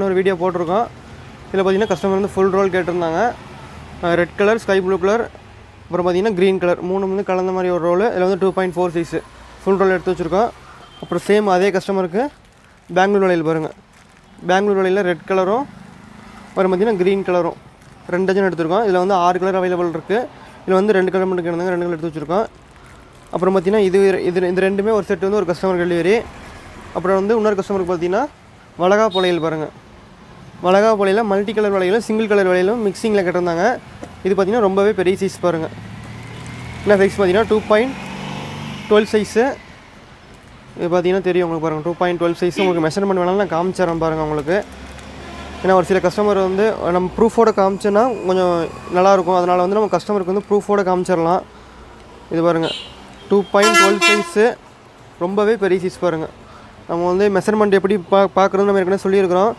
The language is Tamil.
இன்னொரு வீடியோ போட்டிருக்கோம். இதில் பார்த்திங்கன்னா கஸ்டமர் வந்து ஃபுல் ரோல் கேட்டிருந்தாங்க. Red colour, sky blue colour, அப்புறம் பார்த்திங்கன்னா க்ரீன் கலர், 3 வந்து கலந்த மாதிரி ஒரு ரோல். இதில் வந்து 2.4 சைஸு ஃபுல் ரோல் எடுத்து வச்சுருக்கோம். அப்புறம் சேம் அதே கஸ்டமருக்கு பெங்களூர் வளையல் பாருங்கள். பெங்களூர் வளையலில் ரெட் கலரும் அப்புறம் பார்த்திங்கன்னா க்ரீன் கலரும் 2 டஜன் எடுத்துருக்கோம். இதில் வந்து 6 கலர் அவைலபிள் இருக்குது. இதில் வந்து 2 கலர் மட்டும் கேட்டாங்க, 2 கலர் எடுத்து வச்சுருக்கோம். அப்புறம் பார்த்திங்கன்னா இது ரெண்டுமே ஒரு செட் வந்து ஒரு கஸ்டமர் டெலிவரி. அப்புறம் வந்து இன்னொரு கஸ்டமருக்கு பார்த்திங்கன்னா வளகாப்பு வளையல் பாருங்கள். வளகாப்பு வளையலில் மல்டி கலர் வளையலும் சிங்கிள் கலர் வளையலும் மிக்சிங்கில் கேட்டிருந்தாங்க. இது பார்த்திங்கன்னா ரொம்பவே பெரிய சைஸ் பாருங்கள். என்ன சைஸ் பார்த்திங்கன்னா 2.12 சைஸு. இது பார்த்திங்கன்னா தெரியும் உங்களுக்கு பாருங்கள். 2.12 சைஸு. உங்களுக்கு மெஷர்மெண்ட் வேணாலும் நான் காமிச்சிடறேன் பாருங்கள் உங்களுக்கு. ஏன்னா ஒரு சில கஸ்டமர் வந்து நம்ம ப்ரூஃபோடு காமிச்சோன்னா கொஞ்சம் நல்லாயிருக்கும். அதனால் வந்து நம்ம கஸ்டமருக்கு வந்து ப்ரூஃபோடு காமிச்சிடலாம். இது பாருங்கள் 2.12 சைஸு, ரொம்பவே பெரிய சைஸ் பாருங்கள். நம்ம வந்து மெஷர்மெண்ட் எப்படி பார்க்குறதுன்னு நம்ம ஏற்கனவே சொல்லியிருக்கிறோம்.